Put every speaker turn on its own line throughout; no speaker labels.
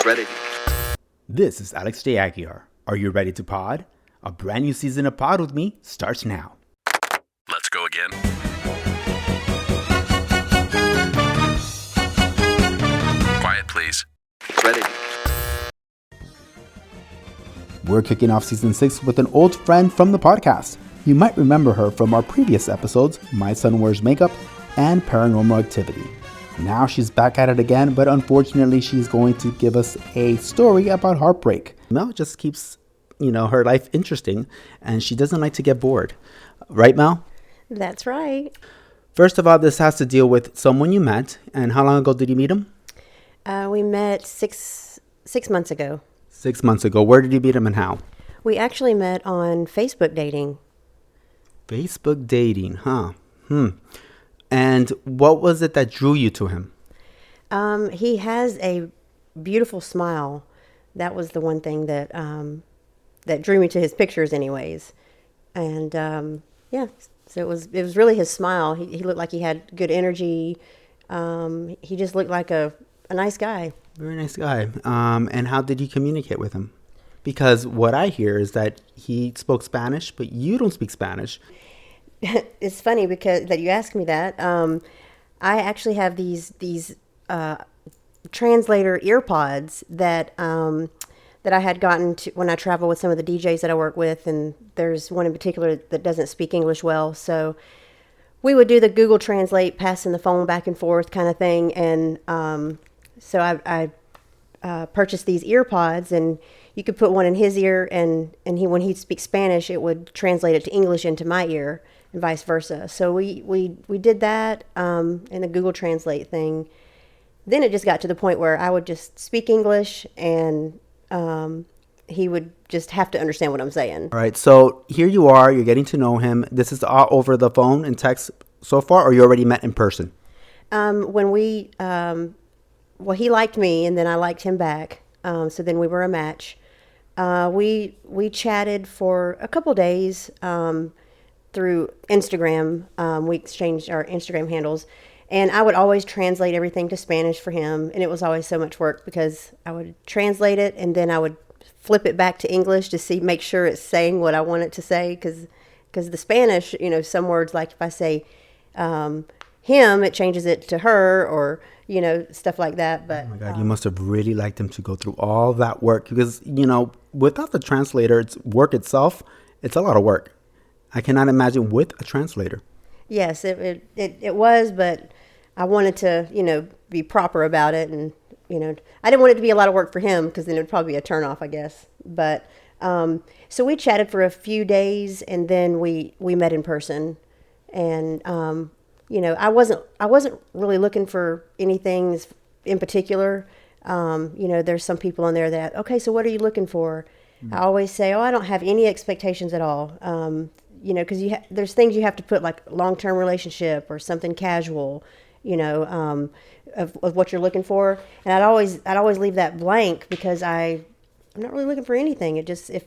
Ready.
This is Alex J. Aguiar. Are you ready to pod? A brand new season of Pod With Me starts now.
Let's go again. Quiet, please. Ready.
We're kicking off season 6 with an old friend from the podcast. You might remember her from our previous episodes, My Son Wears Makeup and Paranormal Activity. Now she's back at it again, but unfortunately she's going to give us a story about heartbreak. Mel just keeps, her life interesting, and she doesn't like to get bored. Right, Mel?
That's right.
First of all, this has to deal with someone you met, and how long ago did you meet him?
We met six months ago.
6 months ago. Where did you meet him and how?
We actually met on Facebook dating.
Facebook dating, huh? And what was it that drew you to him?
He has a beautiful smile. That was the one thing that that drew me to his pictures, anyways. And so it was really his smile. He looked like he had good energy. He just looked like a nice guy.
Very nice guy. And how did you communicate with him? Because what I hear is that he spoke Spanish, but you don't speak Spanish.
It's funny because that you asked me that. I actually have these translator ear pods that I had gotten to when I travel with some of the DJs that I work with, and there's one in particular that doesn't speak English well, so we would do the Google Translate, passing the phone back and forth kind of thing, and so I purchased these ear pods, and you could put one in his ear, and he, when he'd speak Spanish, it would translate it to English into my ear, and vice versa. So we did that in the Google Translate thing. Then it just got to the point where I would just speak English, and he would just have to understand what I'm saying.
All right, so here you are, you're getting to know him. This is all over the phone and text so far, or you already met in person?
When we, he liked me, and then I liked him back. So then we were a match. We chatted for a couple days through Instagram. We exchanged our Instagram handles, and I would always translate everything to Spanish for him, and it was always so much work because I would translate it, and then I would flip it back to English to make sure it's saying what I want it to say, because the Spanish, some words, like if I say him, it changes it to her, or stuff like that. But
oh my God, you must have really liked him to go through all that work, because without the translator, it's work itself. It's a lot of work. I cannot imagine with a translator.
Yes, it was, but I wanted to be proper about it, and I didn't want it to be a lot of work for him, because then it would probably be a turnoff, I guess. But so we chatted for a few days, and then we met in person, and I wasn't really looking for anything in particular. There's some people on there that, okay, so what are you looking for? Mm-hmm. I always say, I don't have any expectations at all. Because there's things you have to put, like long-term relationship or something casual, of what you're looking for. And I'd always leave that blank, because I'm not really looking for anything. It just, if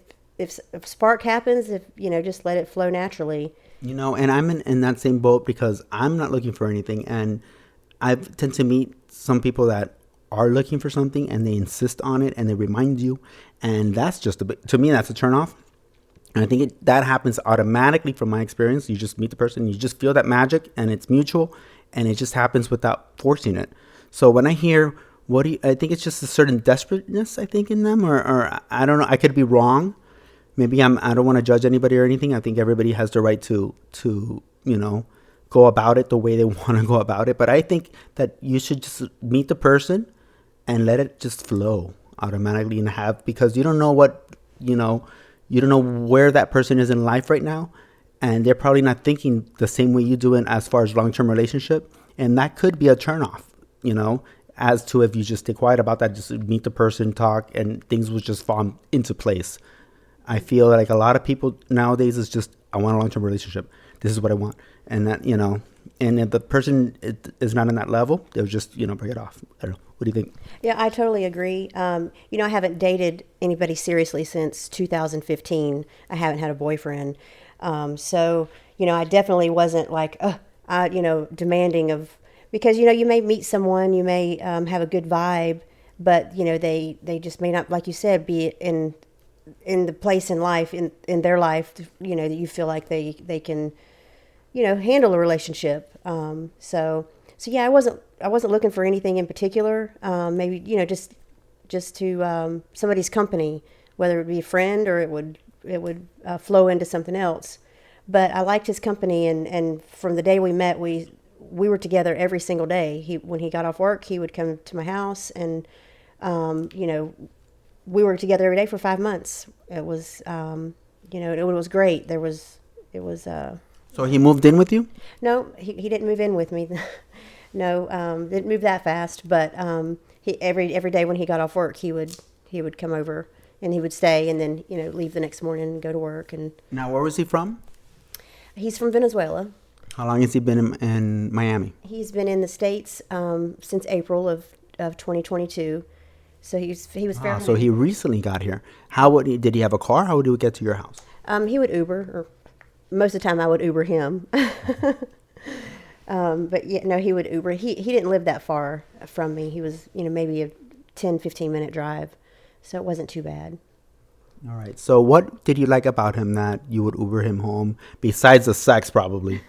a spark happens, just let it flow naturally.
And I'm in that same boat, because I'm not looking for anything. And I tend to meet some people that are looking for something, and they insist on it, and they remind you. And that's just to me, that's a turnoff. And I think that happens automatically from my experience. You just meet the person, you just feel that magic, and it's mutual, and it just happens without forcing it. So when I hear, I think it's just a certain desperateness, I think, in them, or I don't know, I could be wrong. Maybe I don't want to judge anybody or anything. I think everybody has the right to go about it the way they want to go about it. But I think that you should just meet the person and let it just flow automatically, because you don't know you don't know where that person is in life right now, and they're probably not thinking the same way you do as far as long-term relationship, and that could be a turnoff, as to if you just stay quiet about that, just meet the person, talk, and things will just fall into place. I feel like a lot of people nowadays is just, I want a long-term relationship. This is what I want. And that, and if the person is not in that level, they'll just, break it off. I don't know. What do you think?
Yeah, I totally agree. I haven't dated anybody seriously since 2015. I haven't had a boyfriend. So, I definitely wasn't like, demanding of, because, you may meet someone, you may have a good vibe, but they just may not, like you said, be in the place in life, in their life, that you feel like they can, handle a relationship. So yeah, I wasn't looking for anything in particular. Maybe just to somebody's company, whether it be a friend or it would flow into something else. But I liked his company, and from the day we met, we were together every single day. When he got off work, he would come to my house, and we were together every day for 5 months. It was it was great. It was
So he moved in with you?
no, he didn't move in with me. No, didn't move that fast. But he every day when he got off work, he would come over and he would stay, and then leave the next morning and go to work. And
Now, where was he from?
he's from Venezuela.
How long has he been in Miami?
He's been in the States since April of 2022. So he was fairly.
So he recently got here. Did he have a car? How would he get to your house?
He would Uber, or most of the time I would Uber him. But yeah, no, he would Uber. He didn't live that far from me. He was, maybe a 10-15 minute drive. So it wasn't too bad.
All right. So what did you like about him that you would Uber him home, besides the sex probably?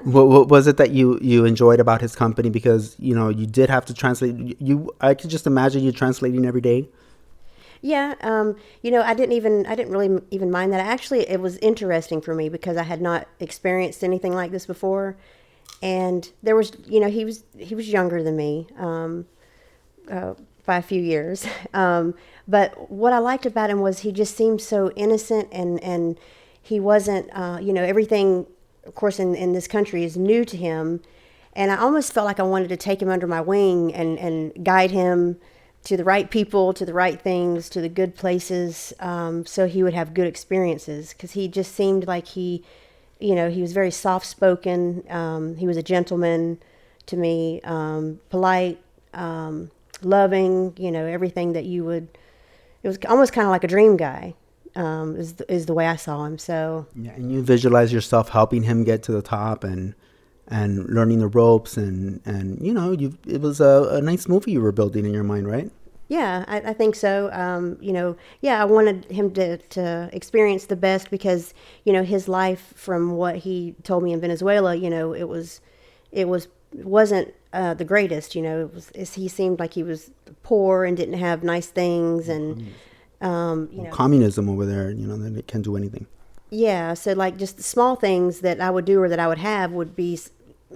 What was it that you enjoyed about his company? Because, you did have to translate. I could just imagine you translating every day.
Yeah, I didn't really even mind that. Actually, it was interesting for me because I had not experienced anything like this before, and there was, he was younger than me by a few years, but what I liked about him was he just seemed so innocent, and he wasn't, everything, of course, in this country is new to him, and I almost felt like I wanted to take him under my wing and guide him to the right people, to the right things, to the good places, so he would have good experiences. Because he just seemed like he was very soft-spoken. He was a gentleman to me, polite, loving. Everything that you would. It was almost kind of like a dream guy, is the way I saw him. So
yeah, and you visualize yourself helping him get to the top and learning the ropes, and it was a nice movie you were building in your mind, right?
Yeah, I think so. I wanted him to experience the best because, his life, from what he told me in Venezuela, it wasn't the greatest. He seemed like he was poor and didn't have nice things, and
communism over there, they can't do anything.
Yeah, so like just the small things that I would do or that I would have would be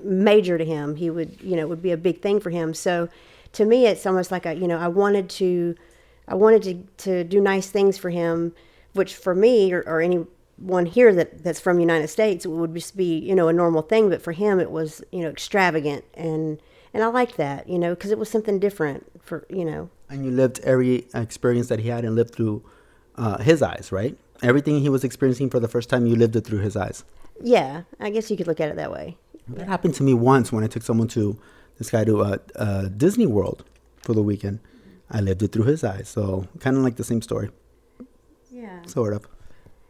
major to him. He would, it would be a big thing for him. So to me, it's almost like I wanted to do nice things for him, which for me or anyone here that's from the United States, it would just be, a normal thing. But for him, it was, extravagant. And I liked that, because it was something different for.
And you lived every experience that he had and lived through his eyes, right? Everything he was experiencing for the first time, you lived it through his eyes.
Yeah, I guess you could look at it that way.
That happened to me once when I took this guy to Disney World for the weekend. I lived it through his eyes. So kind of like the same story.
Yeah.
Sort of.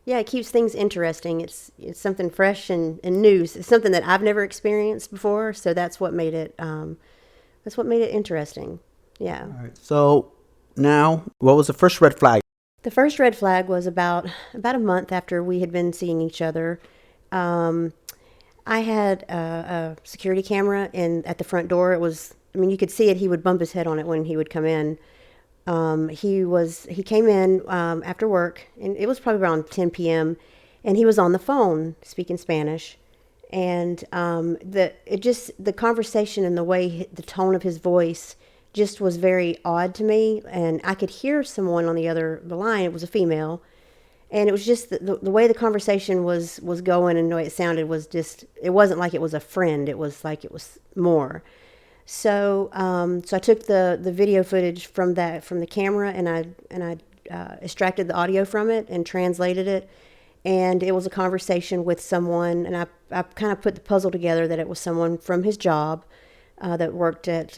Yeah, it keeps things interesting. It's something fresh and new. It's something that I've never experienced before. So that's what made it interesting. Yeah.
All right. So now, what was the first red flag?
The first red flag was about a month after we had been seeing each other. I had a security camera at the front door. It was, you could see it. He would bump his head on it when he would come in. He came in after work, and it was probably around 10 p.m. and he was on the phone speaking Spanish. And the conversation and the way the tone of his voice just was very odd to me, and I could hear someone on the line. It was a female, and it was just the way the conversation was going, and the way it sounded was just, it wasn't like it was a friend. It was like it was more. So I took the video footage from the camera, and I extracted the audio from it and translated it, and it was a conversation with someone, and I kind of put the puzzle together that it was someone from his job that worked at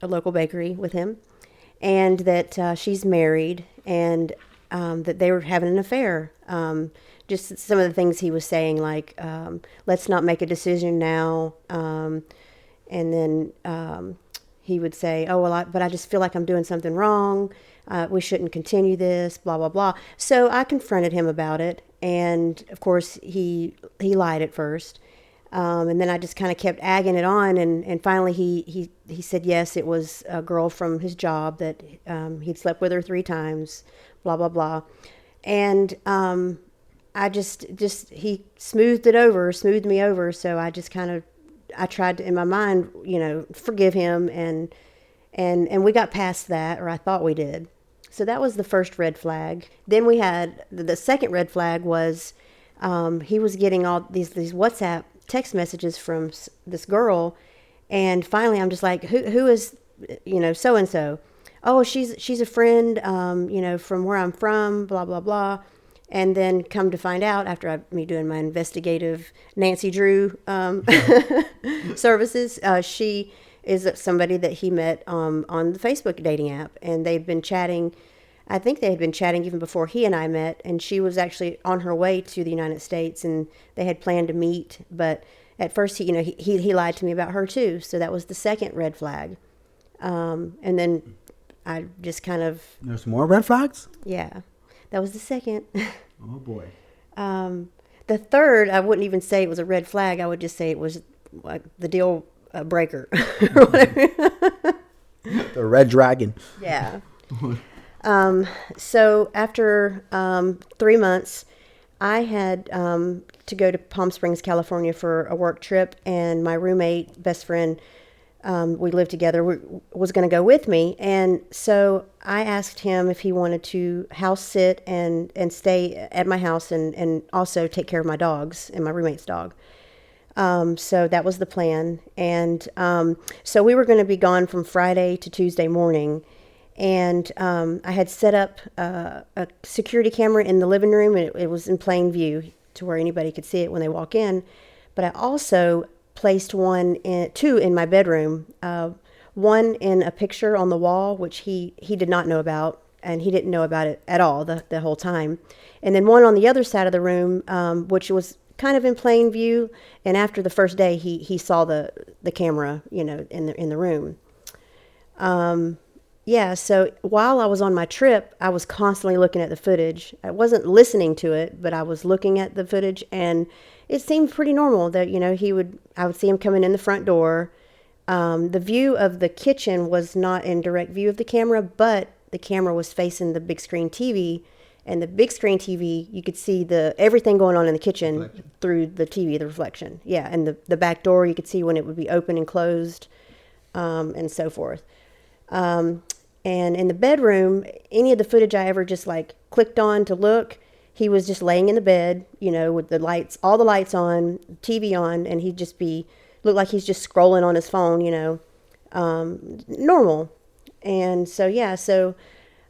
a local bakery with him, and that she's married, and that they were having an affair. Just some of the things he was saying, like, let's not make a decision now. And then he would say, "Oh well, but I just feel like I'm doing something wrong. We shouldn't continue this." Blah blah blah. So I confronted him about it, and of course he lied at first, and then I just kind of kept egging it on, and finally he said yes, it was a girl from his job that he'd slept with her 3 times. Blah blah blah, and I just he smoothed me over. So I just kind of, I tried to, in my mind, forgive him, and we got past that, or I thought we did. So that was the first red flag. Then we had the second red flag was he was getting all these WhatsApp text messages from this girl, and finally I'm just like, who is so and so? Oh, she's a friend, from where I'm from, blah blah blah. And then come to find out, after me doing my investigative Nancy Drew services, she is somebody that he met on the Facebook dating app. And they've been chatting. I think they had been chatting even before he and I met. And she was actually on her way to the United States, and they had planned to meet. But at first, he lied to me about her too. So that was the second red flag. And then I just kind of...
There's more red flags?
Yeah. That was the second.
Oh, boy.
The third, I wouldn't even say it was a red flag. I would just say it was like the deal breaker. Or whatever.
The red dragon.
Yeah. So after 3 months, I had to go to Palm Springs, California for a work trip, and my roommate, best friend, we lived together, was going to go with me. And so I asked him if he wanted to house sit and stay at my house and also take care of my dogs and my roommate's dog. So that was the plan. And so we were going to be gone from Friday to Tuesday morning. And I had set up a security camera in the living room, and it was in plain view to where anybody could see it when they walk in. But I also placed two in my bedroom, one in a picture on the wall, which he did not know about, and he didn't know about it at all the whole time. And then one on the other side of the room, which was kind of in plain view. And after the first day, he saw the camera, in the room. Yeah, so while I was on my trip, I was constantly looking at the footage. I wasn't listening to it, but I was looking at the footage, and it seemed pretty normal that, I would see him coming in the front door. The view of the kitchen was not in direct view of the camera, but the camera was facing the big screen TV, and the big screen TV, you could see everything going on in the kitchen through the TV, the reflection. Yeah, and the back door, you could see when it would be open and closed, and so forth. And in the bedroom, any of the footage I ever just clicked on to look, he was just laying in the bed, with the lights, all the lights on, TV on, and he'd just looked like he's just scrolling on his phone, normal. And so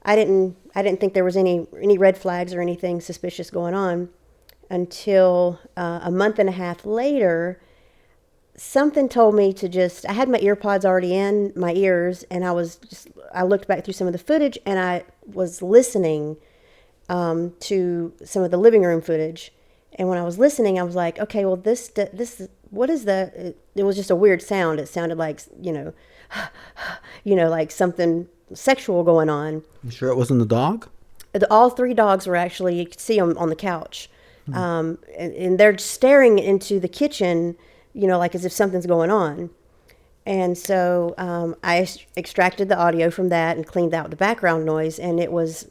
I didn't think there was any red flags or anything suspicious going on until a month and a half later. Something told me I had my ear pods already in my ears, and I looked back through some of the footage, and I was listening to some of the living room footage. And when I was listening, I was like, okay, well, this, what is that? It was just a weird sound. It sounded like, like something sexual going on.
You sure it wasn't the dog?
All 3 dogs were actually, you could see them on the couch. And they're staring into the kitchen, like as if something's going on. And so I extracted the audio from that and cleaned out the background noise, and it was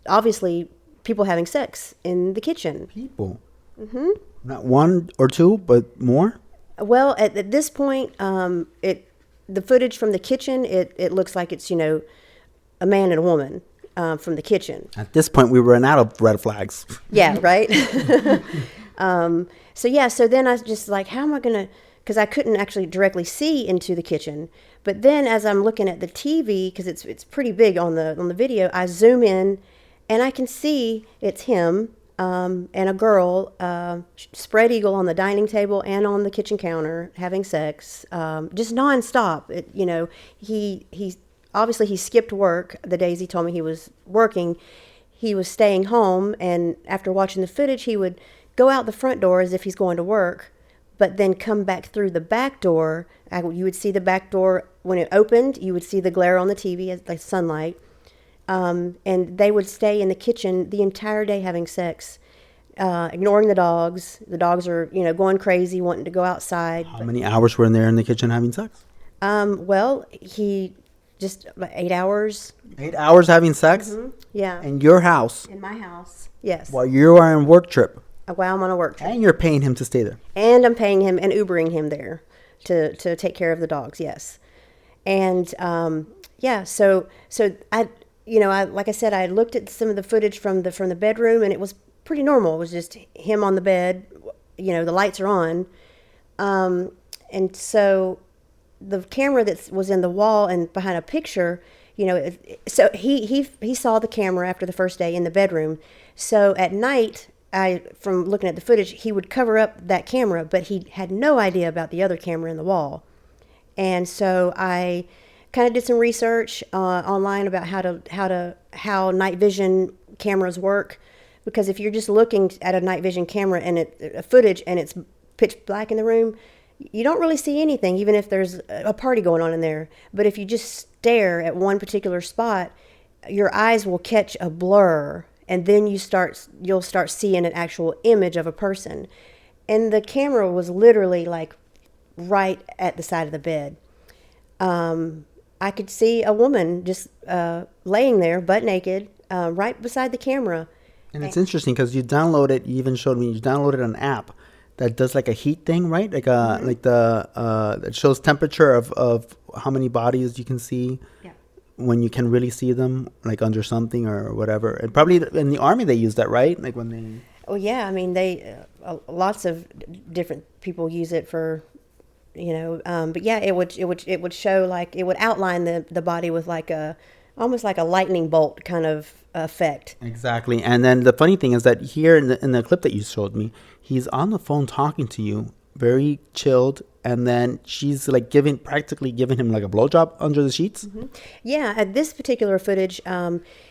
obviously people having sex in the kitchen.
People? Mm-hmm. Not 1 or 2, but more?
Well, at this point, the footage from the kitchen, it looks like it's, a man and a woman from the kitchen.
At this point, we ran out of red flags.
Yeah, right? So then I was just like, how am I going to, because I couldn't actually directly see into the kitchen. But then as I'm looking at the TV, because it's pretty big on the video, I zoom in and I can see it's him and a girl spread eagle on the dining table and on the kitchen counter having sex, just nonstop. He obviously he skipped work the days he told me he was working. He was staying home, and after watching the footage, he would go out the front door as if he's going to work, but then come back through the back door. You would see the back door when it opened, you would see the glare on the TV as like sunlight. And they would stay in the kitchen the entire day having sex, ignoring the dogs. The dogs are, going crazy, wanting to go outside.
How many hours were in there in the kitchen having sex?
Well, he just about 8 hours.
8 hours having sex?
Mm-hmm. Yeah.
In your house?
In my house. Yes.
While you are on work trip?
While I'm on a work trip.
And you're paying him to stay there?
And I'm paying him and Ubering him there to take care of the dogs, yes. And, so I like I said, I looked at some of the footage from the bedroom, and it was pretty normal. It was just him on the bed, the lights are on. And so the camera that was in the wall and behind a picture, so he saw the camera after the first day in the bedroom. So at night, from looking at the footage, he would cover up that camera, but he had no idea about the other camera in the wall. And so I kind of did some research online about how night vision cameras work, because if you're just looking at a night vision camera and footage and it's pitch black in the room, you don't really see anything, even if there's a party going on in there. But if you just stare at one particular spot, your eyes will catch a blur, and then you'll start seeing an actual image of a person. And the camera was literally like right at the side of the bed. I could see a woman just laying there, butt naked, right beside the camera.
And it's interesting because you even showed me, you downloaded an app that does like a heat thing, right? Like that shows temperature of how many bodies you can see. Yeah. When you can really see them, like under something or whatever. And probably in the Army they use that, right? Like when they...
Oh, yeah. I mean, lots of different people use it for... but yeah, it would show, like, it would outline the body with like almost like a lightning bolt kind of effect. Exactly.
And then the funny thing is that here in the clip that you showed me, he's on the phone talking to you, very chilled, and then she's like practically giving him like a blowjob under the sheets.
Mm-hmm. Yeah, this particular footage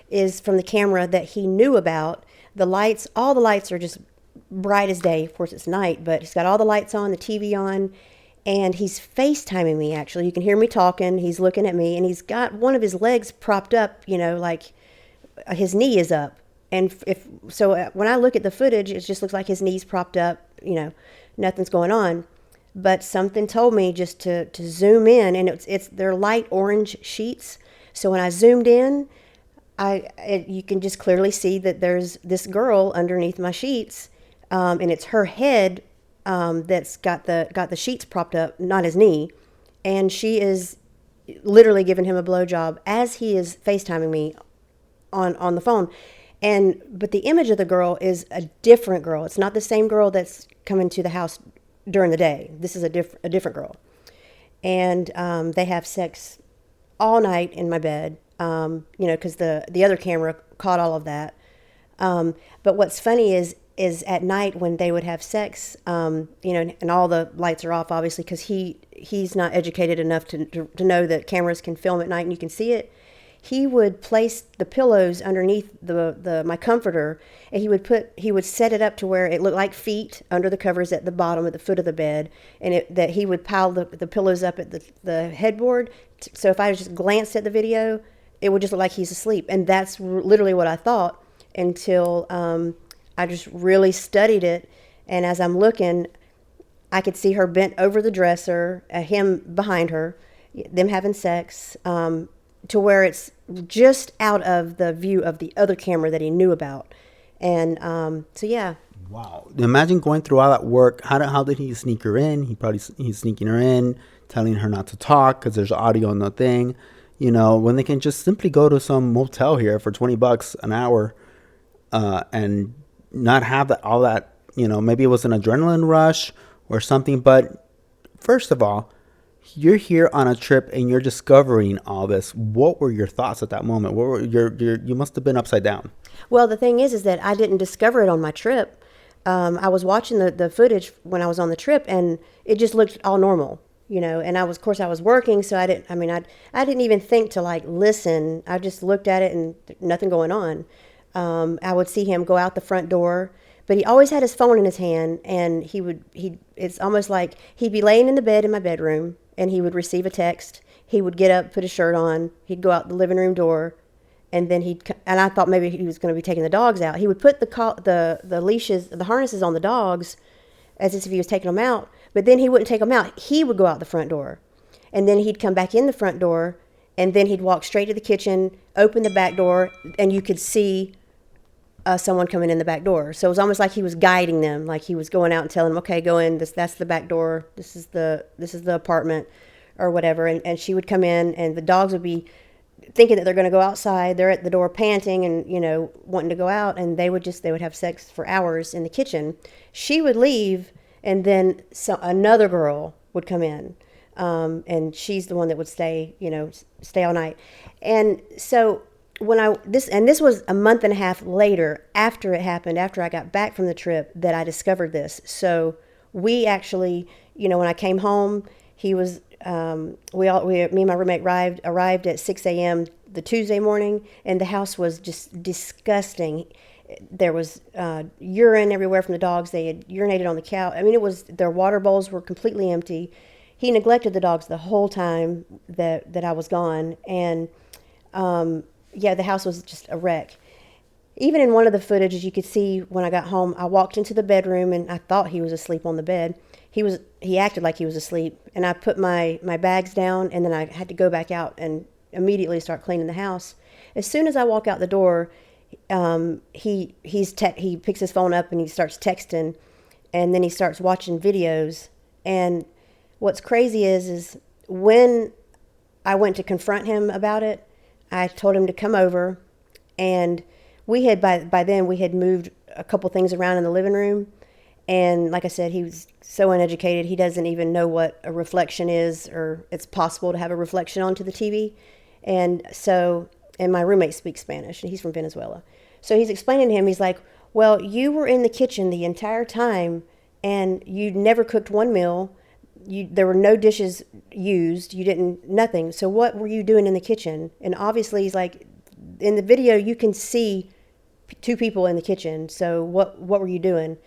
is from the camera that he knew about. All the lights are just bright as day. Of course, it's night, but he's got all the lights on, the TV on. And he's FaceTiming me, actually. You can hear me talking. He's looking at me, and he's got one of his legs propped up, like his knee is up. And when I look at the footage, it just looks like his knee's propped up, nothing's going on. But something told me just to zoom in, and they're light orange sheets. So when I zoomed in, you can just clearly see that there's this girl underneath my sheets, and it's her head that's got the sheets propped up, not his knee, and she is literally giving him a blowjob as he is FaceTiming me on the phone. But the image of the girl is a different girl. It's not the same girl that's coming to the house during the day. This is a different girl, and they have sex all night in my bed. Because the other camera caught all of that. But what's funny is at night when they would have sex, and all the lights are off, obviously, because he's not educated enough to know that cameras can film at night and you can see it. He would place the pillows underneath my comforter, and he would set it up to where it looked like feet under the covers at the bottom at the foot of the bed, and that he would pile the pillows up at the headboard. So if I just glanced at the video, it would just look like he's asleep. And that's literally what I thought until I just really studied it. And as I'm looking, I could see her bent over the dresser, him behind her, them having sex, to where it's just out of the view of the other camera that he knew about. And so, yeah.
Wow. Imagine going through all that work. How did he sneak her in? He's sneaking her in, telling her not to talk because there's audio on the thing. When they can just simply go to some motel here for $20 an hour and not have all that, maybe it was an adrenaline rush or something. But first of all, you're here on a trip and you're discovering all this. What were your thoughts at that moment? What were you must have been upside down.
Well, the thing is that I didn't discover it on my trip. I was watching the footage when I was on the trip, and it just looked all normal. And I was working, so I didn't even think to like listen. I just looked at it and nothing going on. I would see him go out the front door, but he always had his phone in his hand, and it's almost like he'd be laying in the bed in my bedroom, and he would receive a text. he would get up, put his shirt on, he'd go out the living room door, and then and I thought maybe he was going to be taking the dogs out. He would put the leashes, the harnesses on the dogs, as if he was taking them out. But then he wouldn't take them out. He would go out the front door, and then he'd come back in the front door, and then he'd walk straight to the kitchen, open the back door, and you could see someone coming in the back door. So it was almost like he was guiding them, like he was going out and telling them, okay, go in. That's the back door. This is the apartment, or whatever. And she would come in, and the dogs would be thinking that they're going to go outside. They're at the door panting and, wanting to go out, and they would have sex for hours in the kitchen. She would leave, and then another girl would come in, and she's the one that would stay all night. And so this was a month and a half later after it happened, after I got back from the trip, that I discovered this. So we actually, when I came home, he was, me and my roommate arrived at 6 a.m. the Tuesday morning, and the house was just disgusting. There was urine everywhere from the dogs. They had urinated on the couch. I mean, their water bowls were completely empty. He neglected the dogs the whole time that I was gone, and the house was just a wreck. Even in one of the footages, you could see when I got home, I walked into the bedroom and I thought he was asleep on the bed. He acted like he was asleep, and I put my bags down, and then I had to go back out and immediately start cleaning the house. As soon as I walk out the door, he picks his phone up and he starts texting, and then he starts watching videos. And what's crazy is when I went to confront him about it, I told him to come over, and we had by then we had moved a couple things around in the living room, and like I said, he was so uneducated, he doesn't even know what a reflection is, or it's possible to have a reflection onto the TV. And my roommate speaks Spanish, and he's from Venezuela. So he's explaining to him, he's like, well, you were in the kitchen the entire time, and you never cooked one meal. There were no dishes used. You didn't, nothing. So what were you doing in the kitchen? And obviously, he's like, in the video, you can see two people in the kitchen. So what were you doing?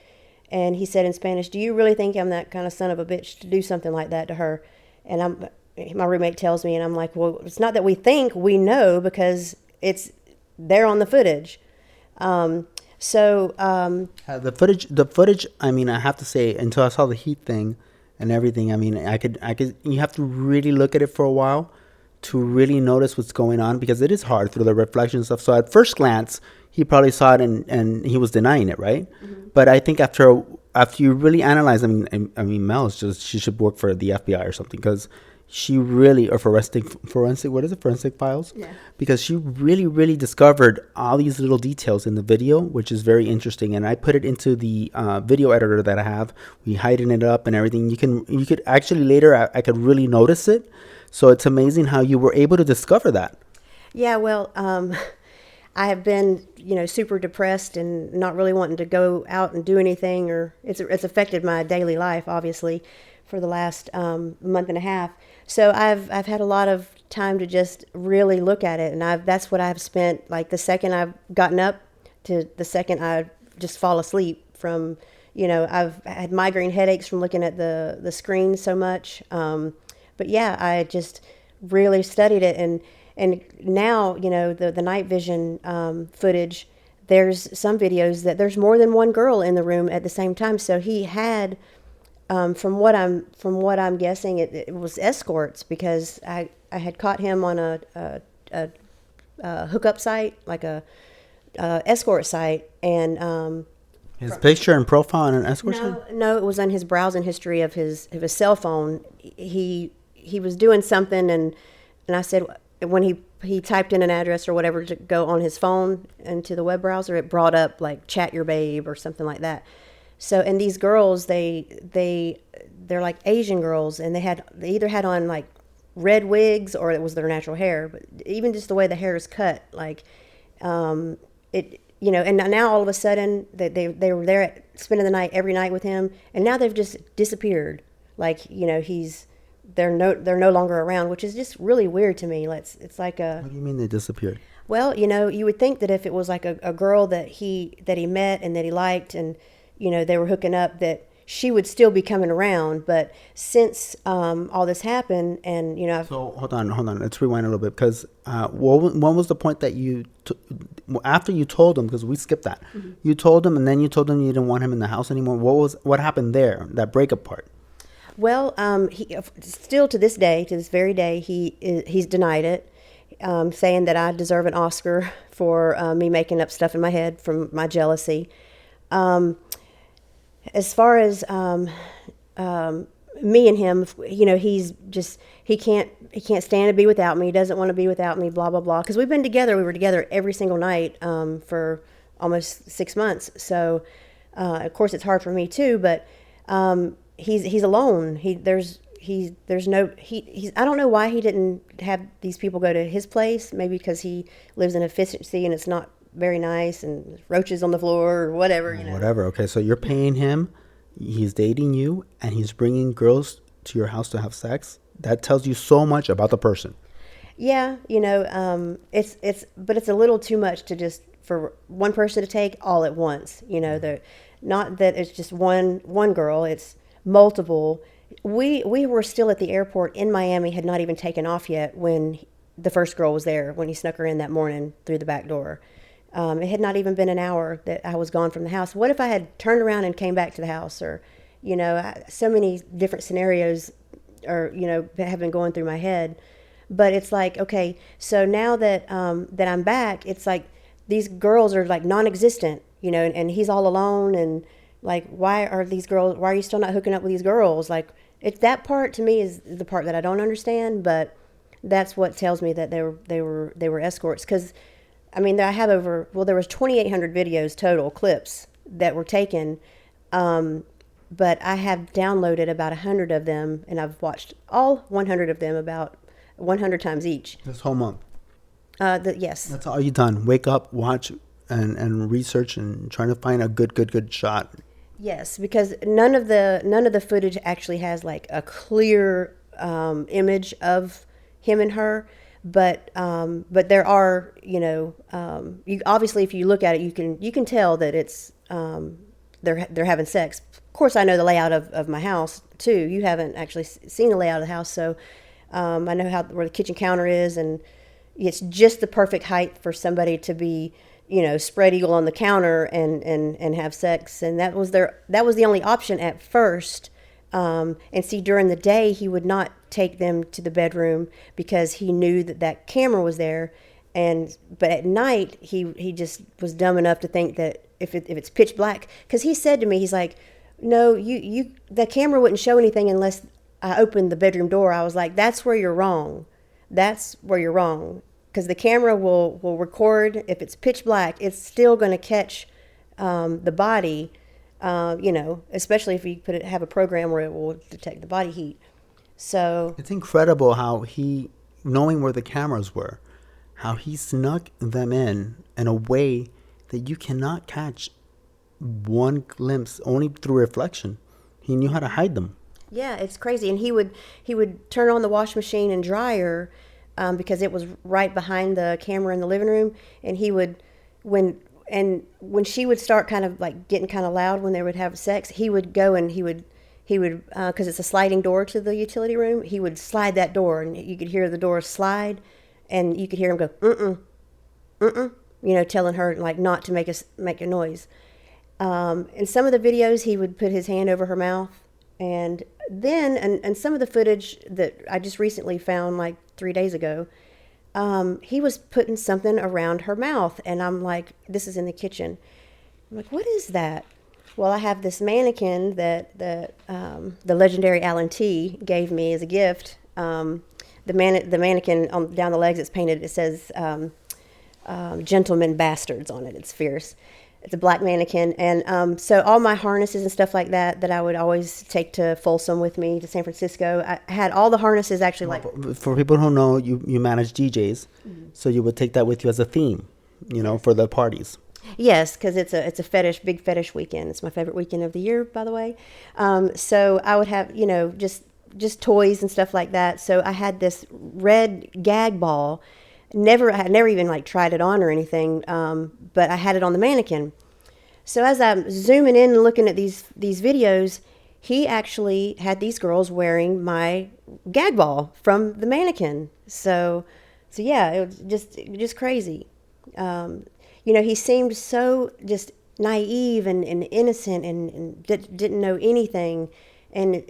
And he said in Spanish, do you really think I'm that kind of son of a bitch to do something like that to her? And my roommate tells me, and I'm like, well, it's not that we think, we know, because it's there on the footage. The
footage, I mean, I have to say, until I saw the heat thing and everything, I mean, I could, you have to really look at it for a while to really notice what's going on, because it is hard through the reflection stuff. So at first glance, he probably saw it and he was denying it, right? Mm-hmm. But I think after you really analyze, I mean, Mel is she should work for the FBI or something, because she really, or forensic, what is it? Forensic files? Yeah. Because she really, really discovered all these little details in the video, which is very interesting. And I put it into the video editor that I have. We heighten it up and everything. You could actually later, I could really notice it. So it's amazing how you were able to discover that.
Yeah, well, I have been, super depressed and not really wanting to go out and do anything, or it's affected my daily life, obviously, for the last month and a half. So I've had a lot of time to just really look at it, and that's what I've spent, like the second I've gotten up to the second I just fall asleep from, I've had migraine headaches from looking at the screen so much. But yeah, I just really studied it, and now, the night vision footage, there's some videos that there's more than one girl in the room at the same time. So he had, from what I'm guessing, it was escorts, because I had caught him on a hookup site, like a escort site, and
his picture and profile on an escort site?
No, it was on his browsing history of his cell phone. He was doing something, and I said, when he typed in an address or whatever to go on his phone into the web browser, it brought up like "chat your babe" or something like that. So, and these girls, they're like Asian girls, and they either had on like red wigs, or it was their natural hair. But even just the way the hair is cut, like it, and now all of a sudden they were there spending the night every night with him, and now they've just disappeared. Like, they're no longer around, which is just really weird to me. It's like a.
What do you mean they disappeared?
Well, you would think that if it was like a girl that he met and that he liked, and they were hooking up, that she would still be coming around. But since all this happened, and
So hold on. Let's rewind a little bit because when was the point that after you told him, because we skipped that, you told him and then you told him you didn't want him in the house anymore. What happened there? That breakup part.
Well, he still to this very day, he's denied it, saying that I deserve an Oscar for me making up stuff in my head from my jealousy. As far as me and him, he can't stand to be without me. He doesn't want to be without me. Blah blah blah. Because we've been together. We were together every single night for almost 6 months. So of course it's hard for me too. But he's alone. I don't know why he didn't have these people go to his place. Maybe because he lives in efficiency and it's not very nice and roaches on the floor or whatever.
Whatever. Okay, so you're paying him. He's dating you, and he's bringing girls to your house to have sex. That tells you so much about the person.
Yeah, but it's a little too much to just for one person to take all at once. Not that it's just one girl; it's multiple. We were still at the airport in Miami, had not even taken off yet when the first girl was there. When he snuck her in that morning through the back door. It had not even been an hour that I was gone from the house. What if I had turned around and came back to the house? Or, so many different scenarios have been going through my head. But it's like, okay, so now that I'm back, it's like these girls are like non-existent, and he's all alone. And like, why are you still not hooking up with these girls? Like, that part to me is the part that I don't understand. But that's what tells me that they were escorts. Because there was 2,800 videos total, clips that were taken, but I have downloaded about 100 of them, and I've watched all 100 of them about 100 times each.
This whole month?
Yes.
That's all you've done? Wake up, watch, and research, and trying to find a good shot?
Yes, because none of the footage actually has like a clear image of him and her. But there are, you obviously if you look at it, you can tell that it's they're having sex. Of course, I know the layout of my house too. You haven't actually seen the layout of the house, so I know where the kitchen counter is, and it's just the perfect height for somebody to be, spread eagle on the counter and have sex. And that was the only option at first. And see, during the day, he would not take them to the bedroom because he knew that camera was there. But at night, he just was dumb enough to think that if it's pitch black, because he said to me, he's like, no, the camera wouldn't show anything unless I opened the bedroom door. I was like, that's where you're wrong. That's where you're wrong. Because the camera will record. If it's pitch black, it's still going to catch the body. Especially if you have a program where it will detect the body heat. So
it's incredible how he, knowing where the cameras were, how he snuck them in a way that you cannot catch one glimpse, only through reflection. He knew how to hide them.
Yeah, it's crazy. And he would turn on the wash machine and dryer because it was right behind the camera in the living room, and he would when she would start kind of like getting kind of loud when they would have sex, he would go and he would because it's a sliding door to the utility room, he would slide that door, and you could hear the door slide, and you could hear him go telling her like not to make a noise. In some of the videos, he would put his hand over her mouth, and then and some of the footage that I just recently found like 3 days ago. He was putting something around her mouth, and I'm like, this is in the kitchen. I'm like, what is that? Well, I have this mannequin that the legendary Alan T gave me as a gift. The mannequin down the legs, it's painted, it says gentlemen bastards on it. It's fierce. It's a black mannequin. And so all my harnesses and stuff like that I would always take to Folsom with me to San Francisco. I had all the harnesses actually like...
For people who know, you manage DJs, so you would take that with you as a theme, for the parties.
Yes, because it's a fetish, big fetish weekend. It's my favorite weekend of the year, by the way. So I would have, just toys and stuff like that. So I had this red gag ball. I had never even like tried it on or anything, but I had it on the mannequin. So as I'm zooming in and looking at these videos, he actually had these girls wearing my gag ball from the mannequin. So yeah, it was just crazy. He seemed so just naive and innocent and didn't know anything.
And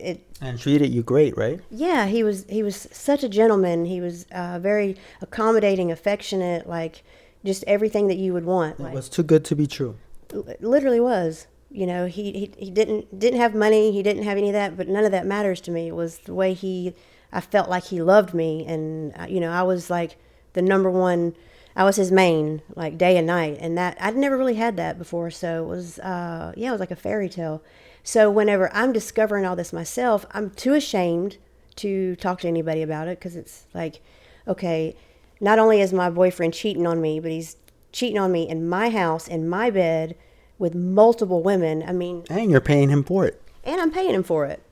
treated you great, right?
Yeah, he was such a gentleman. He was very accommodating, affectionate, like just everything that you would want.
It was too good to be true.
It literally was. He didn't have money. He didn't have any of that, but none of that matters to me. It was the way I felt like he loved me, and I was like the number one. I was his main, like day and night, and that I'd never really had that before. So it was, it was like a fairy tale. So whenever I'm discovering all this myself, I'm too ashamed to talk to anybody about it, because it's like, okay, not only is my boyfriend cheating on me, but he's cheating on me in my house, in my bed, with multiple women. I mean,
and you're paying him for it.
And I'm paying him for it.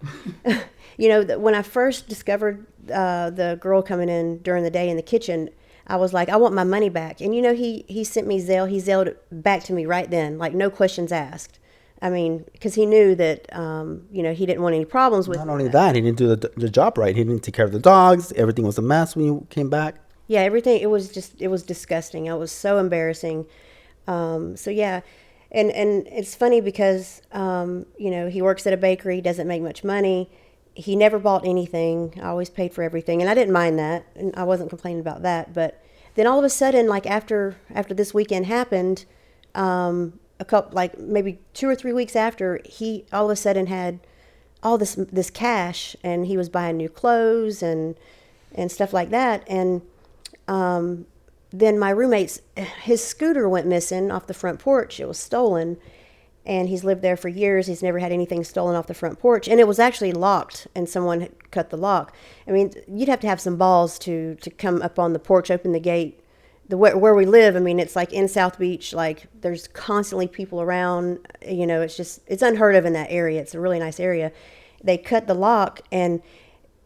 When I first discovered the girl coming in during the day in the kitchen, I was like, I want my money back. And he sent me Zelle. He Zelled it back to me right then, like no questions asked. I mean, because he knew that, he didn't want any problems with.
Not only that, he didn't do the job right. He didn't take care of the dogs. Everything was a mess when you came back.
Yeah, everything. It was disgusting. It was so embarrassing. So yeah. And it's funny because, he works at a bakery, doesn't make much money. He never bought anything. I always paid for everything. And I didn't mind that. And I wasn't complaining about that. But then all of a sudden, like after this weekend happened, a couple, like maybe 2 or 3 weeks after, he all of a sudden had all this cash, and he was buying new clothes and stuff like that. And then my roommate's, his scooter went missing off the front porch. It was stolen, and he's lived there for years. He's never had anything stolen off the front porch, and it was actually locked, and someone had cut the lock. I mean, you'd have to have some balls to come up on the porch, open the gate. Where we live, I mean, it's like in South Beach, like there's constantly people around. It's unheard of in that area. It's a really nice area. They cut the lock, and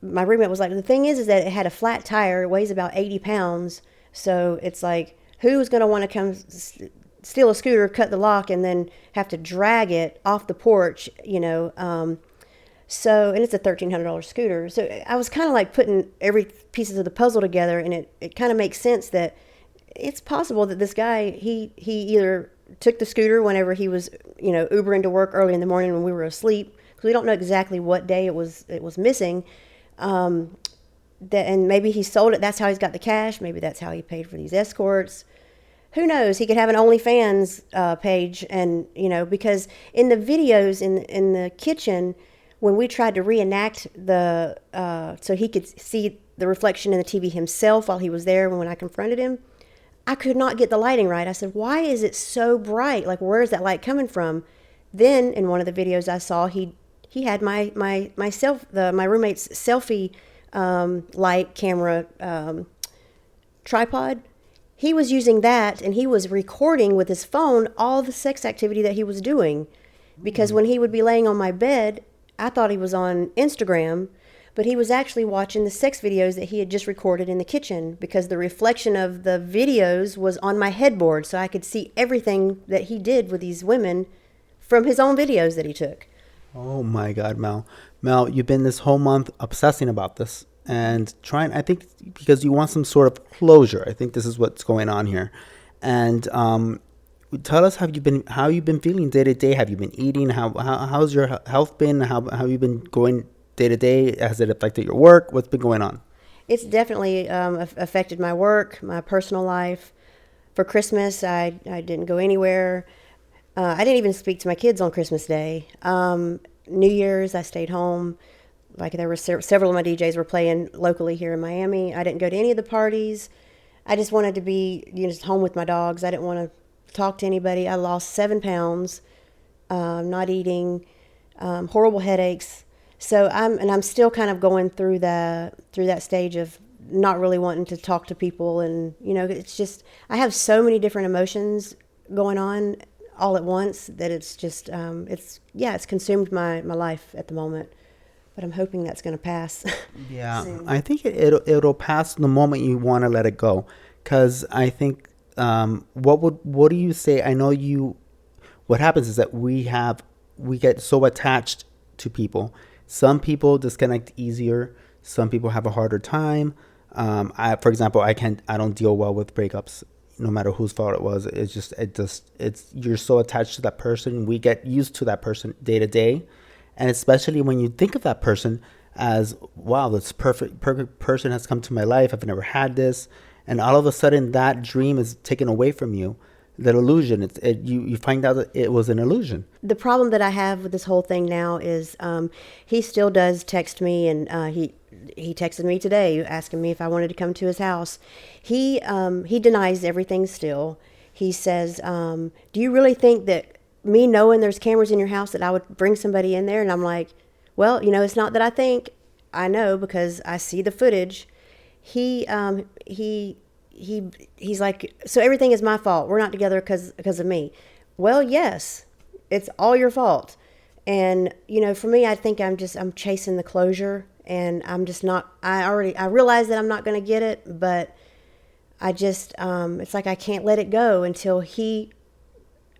my roommate was like, the thing is that it had a flat tire. It weighs about 80 pounds. So it's like, who's going to want to come steal a scooter, cut the lock, and then have to drag it off the porch, So, and it's a $1,300 scooter. So I was kind of like putting every pieces of the puzzle together, and it kind of makes sense that it's possible that this guy, he either took the scooter whenever he was, Ubering to work early in the morning when we were asleep, because we don't know exactly what day it was missing. And maybe he sold it. That's how he's got the cash. Maybe that's how he paid for these escorts. Who knows? He could have an OnlyFans page, and because in the videos in the kitchen, when we tried to reenact so he could see the reflection in the TV himself while he was there, when I confronted him, I could not get the lighting right. I said, "Why is it so bright? Like, where is that light coming from?" Then in one of the videos I saw, he had my roommate's selfie light camera tripod. He was using that, and he was recording with his phone all the sex activity that he was doing. Because when he would be laying on my bed, I thought he was on Instagram, but he was actually watching the sex videos that he had just recorded in the kitchen, because the reflection of the videos was on my headboard, so I could see everything that he did with these women from his own videos that he took.
Oh my God, Mel. Mel, you've been this whole month obsessing about this and trying, I think, because you want some sort of closure. I think this is what's going on here. And tell us how you've been feeling day to day. Have you been eating? How's your health been? How have you been going day to day? Has it affected your work? What's been going on?
It's definitely affected my work, my personal life. For Christmas, I didn't go anywhere. I didn't even speak to my kids on Christmas Day. New Year's, I stayed home. Like, there were several of my DJs were playing locally here in Miami. I didn't go to any of the parties. I just wanted to be just home with my dogs. I didn't want to talk to anybody. I lost 7 pounds, not eating, horrible headaches. So I'm still kind of going through that stage of not really wanting to talk to people, and it's just, I have so many different emotions going on all at once that it's just it's consumed my life at the moment. But I'm hoping that's going to pass.
Yeah,
soon.
I think it'll pass the moment you want to let it go. Because I think, what do you say? I know what happens is that we get so attached to people. Some people disconnect easier. Some people have a harder time. For example, I don't deal well with breakups, no matter whose fault it was. You're so attached to that person. We get used to that person day to day. And especially when you think of that person as, wow, this perfect person has come to my life. I've never had this. And all of a sudden that dream is taken away from you. That illusion, you find out that it was an illusion.
The problem that I have with this whole thing now is he still does text me, and he texted me today asking me if I wanted to come to his house. He denies everything still. He says, do you really think that me knowing there's cameras in your house that I would bring somebody in there? And I'm like, well, it's not that I think. I know because I see the footage. He's like, so everything is my fault. We're not together because of me. Well, yes, it's all your fault. And, for me, I think I'm chasing the closure, and I'm just not, I realize that I'm not going to get it, but I just, it's like I can't let it go until he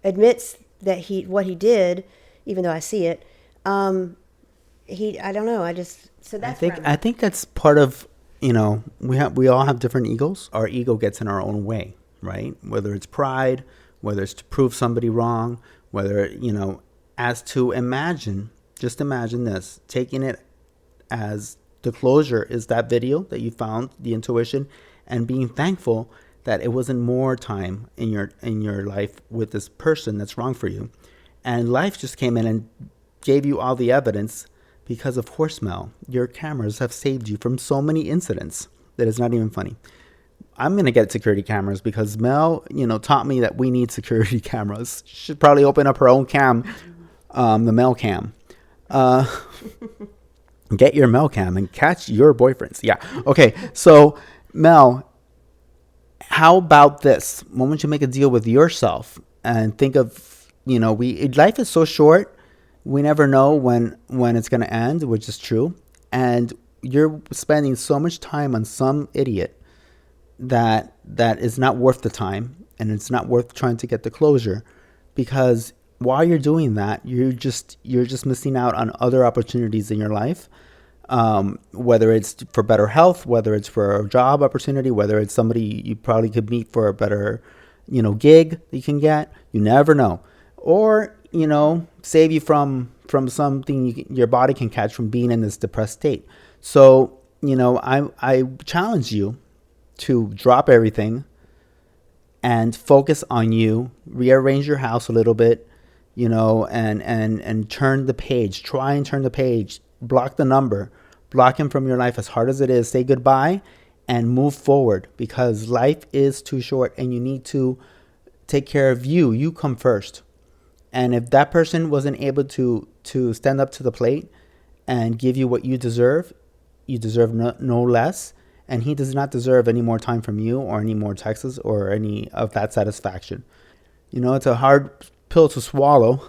admits that what he did, even though I see it. I don't know. So that's
I think that's part of, we all have different egos. Our ego gets in our own way, right? Whether it's pride, whether it's to prove somebody wrong, whether, as to just imagine this, taking it as the closure is that video that you found, the intuition, and being thankful that it wasn't more time in your life with this person that's wrong for you. And life just came in and gave you all the evidence. Because of horse Mel, your cameras have saved you from so many incidents that it's not even funny. I'm going to get security cameras because Mel, taught me that we need security cameras. She should probably open up her own cam, the Mel cam. Get your Mel cam and catch your boyfriends. Yeah. Okay. So Mel, how about this? Why don't you make a deal with yourself and think of, life is so short. We never know when it's going to end, which is true. And you're spending so much time on some idiot that is not worth the time, and it's not worth trying to get the closure, because while you're doing that, you're just missing out on other opportunities in your life, whether it's for better health, whether it's for a job opportunity, whether it's somebody you probably could meet for a better, gig that you can get. You never know. Or save you from something your body can catch from being in this depressed state. So, I challenge you to drop everything and focus on you, rearrange your house a little bit, and turn the page. Try and turn the page. Block the number. Block him from your life as hard as it is. Say goodbye and move forward, because life is too short and you need to take care of you. You come first. And if that person wasn't able to stand up to the plate and give you what you deserve no less. And he does not deserve any more time from you or any more texts or any of that satisfaction. It's a hard pill to swallow,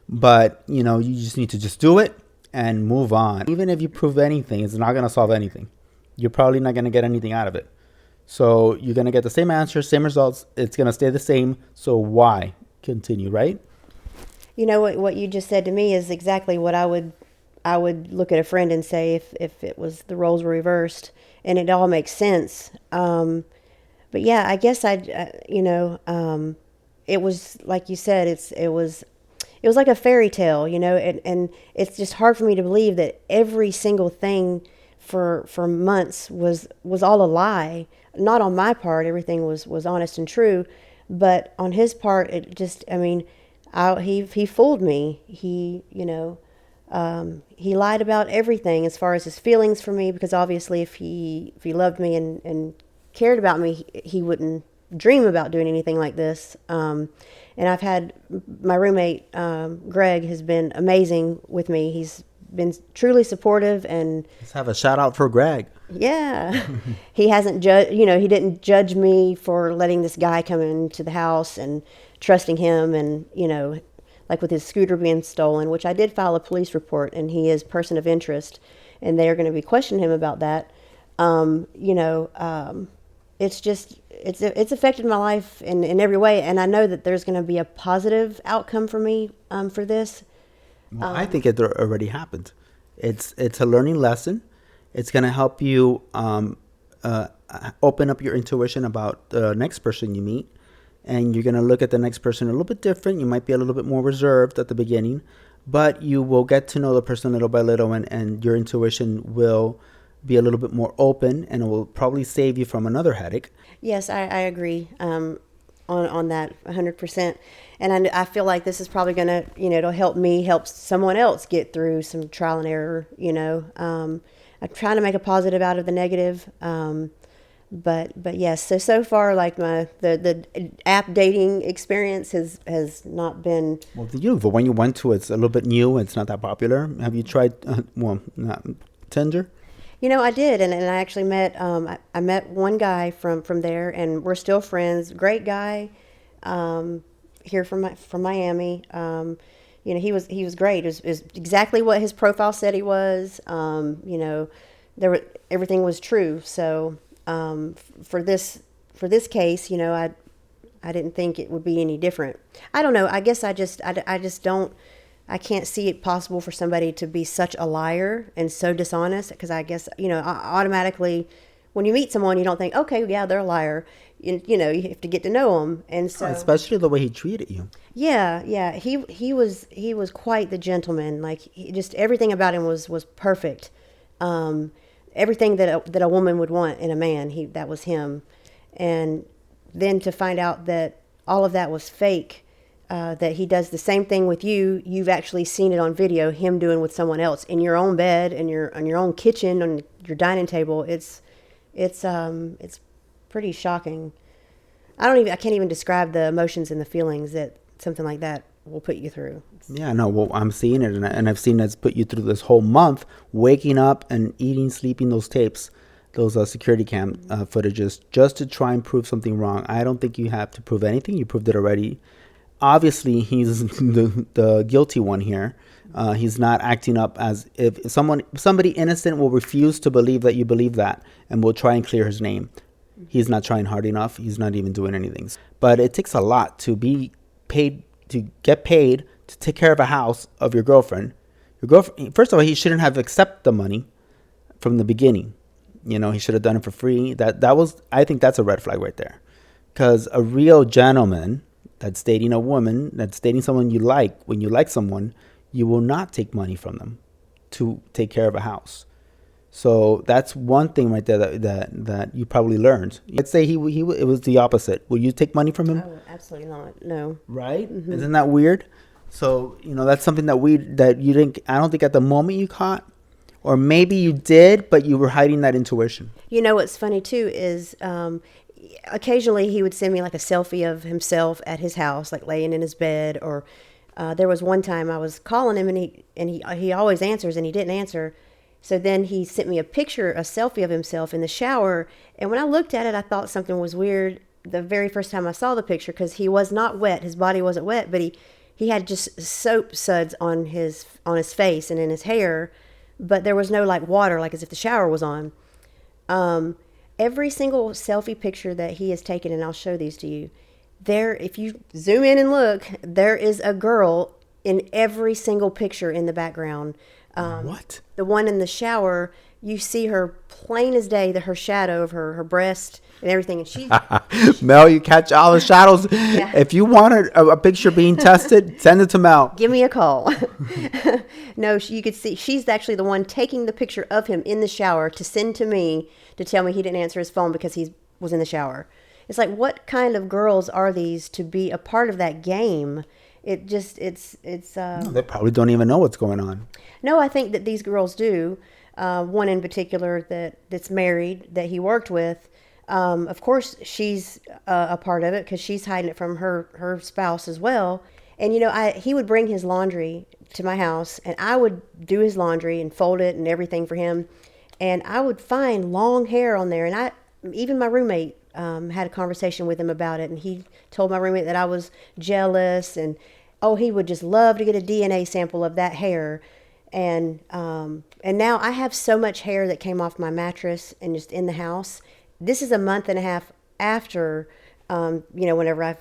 but, you just need to just do it and move on. Even if you prove anything, it's not going to solve anything. You're probably not going to get anything out of it. So you're going to get the same answer, same results. It's going to stay the same. So why continue, right?
What you just said to me is exactly what I would look at a friend and say if it was the roles were reversed, and it all makes sense. But yeah, I guess it was like you said, it was like a fairy tale, and it's just hard for me to believe that every single thing for months was all a lie. Not on my part, everything was honest and true, but on his part, it just, he fooled me. He lied about everything as far as his feelings for me, because obviously if he loved me and cared about me, he wouldn't dream about doing anything like this. And I've had my roommate, Greg, has been amazing with me. He's been truly supportive, and
let's have a shout out for Greg.
Yeah. He hasn't he didn't judge me for letting this guy come into the house and trusting him, and, like with his scooter being stolen, which I did file a police report, and he is person of interest, and they are going to be questioning him about that. It's just, it's affected my life in every way. And I know that there's going to be a positive outcome for me, for this.
Well, I think it already happened. It's a learning lesson. It's going to help you open up your intuition about the next person you meet, and you're going to look at the next person a little bit different. You might be a little bit more reserved at the beginning, but you will get to know the person little by little, and your intuition will be a little bit more open, and it will probably save you from another headache.
Yes, I agree on that 100%. And I feel like this is probably going to, it'll help me help someone else get through some trial and error, I'm trying to make a positive out of the negative. But yes, so far, like the app dating experience has not been.
Well, the one you went to, it's a little bit new. It's not that popular. Have you tried, not Tinder?
I did, and I actually met I met one guy from there, and we're still friends. Great guy, here from Miami. He was great. It was exactly what his profile said he was. Everything was true. So for this case, I didn't think it would be any different. I don't know. I guess I just don't. I can't see it possible for somebody to be such a liar and so dishonest, because I guess, automatically when you meet someone, you don't think, okay, yeah, they're a liar. You have to get to know them. And so,
especially the way he treated you.
Yeah. He was quite the gentleman. Like, just everything about him was perfect. Everything that a woman would want in a man, that was him. And then to find out that all of that was fake, that he does the same thing with you. You've actually seen it on video, him doing with someone else in your own bed, in your own kitchen, on your dining table. It's pretty shocking. I can't even describe the emotions and the feelings that something like that will put you through.
Yeah, no, well, I'm seeing it, and I've seen it's put you through this whole month, waking up and eating, sleeping those tapes, those security cam footages, just to try and prove something wrong. I don't think you have to prove anything. You proved it already. Obviously, he's the guilty one here. He's not acting up as if somebody innocent will refuse to believe that you believe that, and will try and clear his name. He's not trying hard enough. He's not even doing anything. But it takes a lot to be paid, to get paid to take care of a house of your girlfriend. Your girlfriend. First of all, he shouldn't have accepted the money from the beginning. He should have done it for free. I think that's a red flag right there, because a real gentleman that's dating a woman, that's dating someone you like, when you like someone, you will not take money from them to take care of a house. So that's one thing right there that you probably learned. Let's say it was the opposite. Will you take money from him?
Oh, absolutely not. No.
Right? Mm-hmm. Isn't that weird? So, that's something that you didn't, I don't think at the moment you caught, or maybe you did, but you were hiding that intuition.
What's funny too is, occasionally he would send me like a selfie of himself at his house, like laying in his bed, or there was one time I was calling him, and he always answers, and he didn't answer. So then he sent me a selfie of himself in the shower, and when I looked at it, I thought something was weird the very first time I saw the picture, because he was not wet, his body wasn't wet, but he had just soap suds on his face and in his hair, but there was no like water, like as if the shower was on. Every single selfie picture that he has taken, and I'll show these to you, if you zoom in and look, there is a girl in every single picture in the background.
What?
The one in the shower, you see her plain as day, her shadow of her breast and everything. And she,
Mel, you catch all the shadows.
Yeah.
If you want a picture being tested, send it to Mel.
Give me a call. No, you could see she's actually the one taking the picture of him in the shower to send to me to tell me he didn't answer his phone because he was in the shower. It's like, what kind of girls are these to be a part of that game? It just, it's.
They probably don't even know what's going on.
No, I think that these girls do. One in particular that's married, that he worked with. Of course, she's a part of it because she's hiding it from her spouse as well. And, he would bring his laundry to my house, and I would do his laundry and fold it and everything for him. And I would find long hair on there. And even my roommate had a conversation with him about it. And he told my roommate that I was jealous, and, he would just love to get a DNA sample of that hair. And now I have so much hair that came off my mattress and just in the house. This is a month and a half after, whenever I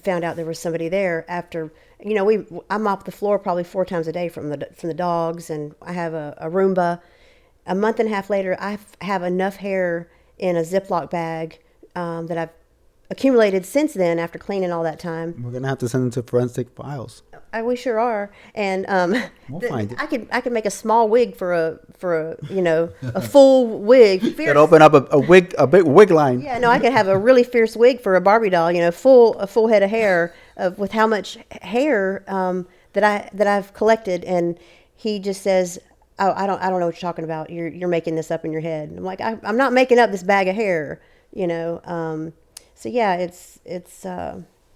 found out there was somebody there after, I mop the floor probably 4 times a day from the dogs, and I have a Roomba. A month and a half later, I have enough hair in a Ziploc bag that I've accumulated since then after cleaning all that time.
We're gonna have to send them to forensic files.
We sure are, and
We'll find it.
I could make a small wig for a a full wig.
Could open up a big wig line.
Yeah, no, I could have a really fierce wig for a Barbie doll. A full head of hair with how much hair that I've collected. And he just says, "Oh, I don't know what you're talking about. You're making this up in your head." And I'm like, I'm not making up this bag of hair. So yeah, it's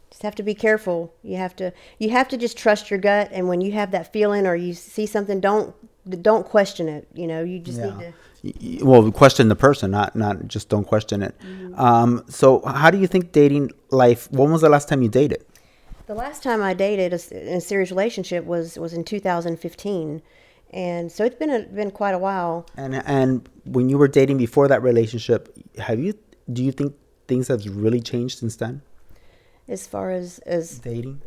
just have to be careful. You have to just trust your gut, and when you have that feeling or you see something, don't question it. You just need to.
Well, question the person, not just don't question it.
Mm-hmm.
So how do you think dating life? When was the last time you dated?
The last time I dated in a serious relationship was in 2015, and so it's been quite a while.
And when you were dating before that relationship, do you think things have really changed since then?
As far as
dating?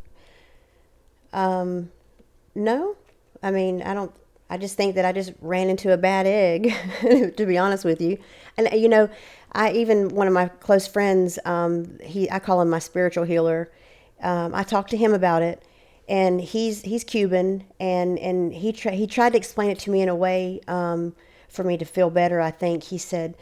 No. I mean, I just think that I just ran into a bad egg, to be honest with you. And, one of my close friends, I call him my spiritual healer. I talked to him about it, and he's Cuban, and he tried to explain it to me in a way, for me to feel better. I think he said,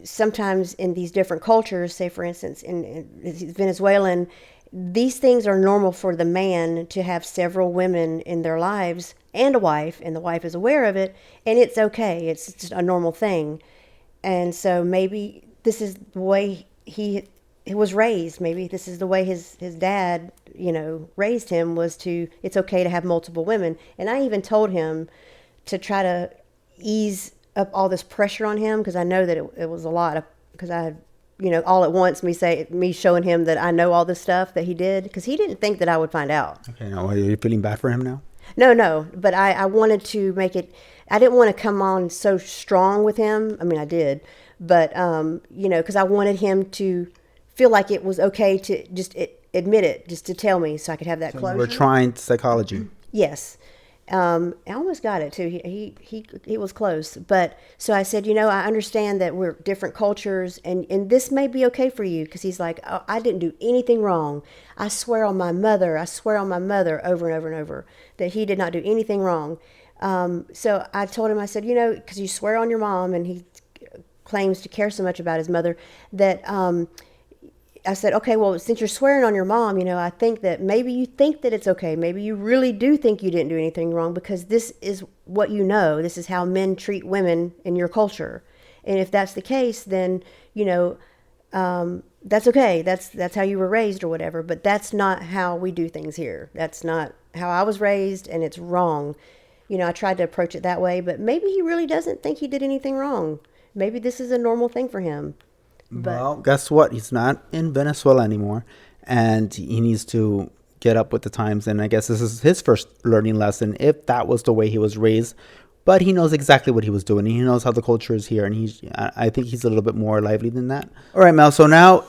sometimes in these different cultures, say for instance in Venezuelan, these things are normal for the man to have several women in their lives and a wife, and the wife is aware of it, and it's okay. It's just a normal thing. And so maybe this is the way he was raised. Maybe this is the way his dad, raised him, it's okay to have multiple women. And I even told him to try to ease up all this pressure on him, because I know that it was a lot, because I had, all at once me showing him that I know all this stuff that he did, because he didn't think that I would find out.
Okay, now are you feeling bad for him now?
No, but I wanted to make it, I didn't want to come on so strong with him. I mean, I did, but, because I wanted him to feel like it was okay to just admit it, just to tell me, so I could have that closure.
We're trying psychology.
Yes. I almost got it too. He was close, but so I said, I understand that we're different cultures, and this may be okay for you, because he's like, oh, I didn't do anything wrong. I swear on my mother over and over and over that he did not do anything wrong. So I told him, I said, because you swear on your mom, and he claims to care so much about his mother, that I said, okay, well, since you're swearing on your mom, I think that maybe you think that it's okay. Maybe you really do think you didn't do anything wrong, because this is what this is how men treat women in your culture. And if that's the case, then, that's okay. That's how you were raised or whatever, but that's not how we do things here. That's not how I was raised, and it's wrong. I tried to approach it that way, but maybe he really doesn't think he did anything wrong. Maybe this is a normal thing for him. But,
well, guess what? He's not in Venezuela anymore, and he needs to get up with the times. And I guess this is his first learning lesson, if that was the way he was raised. But he knows exactly what he was doing. He knows how the culture is here, and I think he's a little bit more lively than that. All right, Mel. So now,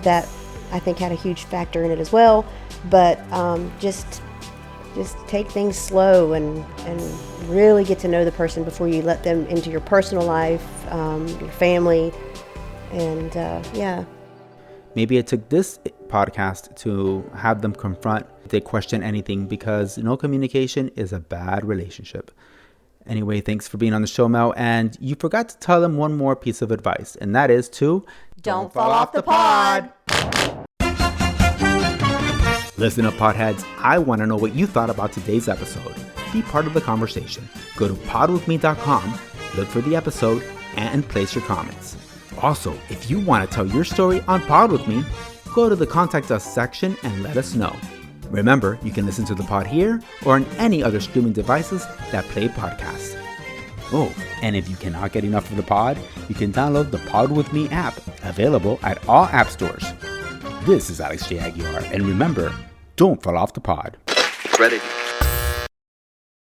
that I think had a huge factor in it as well. But just
just take things slow and really get to know the person before you let them into your personal life, your family, and yeah.
Maybe it took this podcast to have them confront if they question anything, because no communication is a bad relationship. Anyway, thanks for being on the show, Mel. And you forgot to tell them one more piece of advice, and that is to
don't fall off the pod.
Listen up, Podheads. I want to know what you thought about today's episode. Be part of the conversation. Go to podwithme.com, look for the episode, and place your comments. Also, if you want to tell your story on Pod With Me, go to the Contact Us section and let us know. Remember, you can listen to the pod here or on any other streaming devices that play podcasts. Oh, and if you cannot get enough of the pod, you can download the Pod With Me app, available at all app stores. This is Alex J. Aguilar, and remember, don't fall off the pod.
Ready.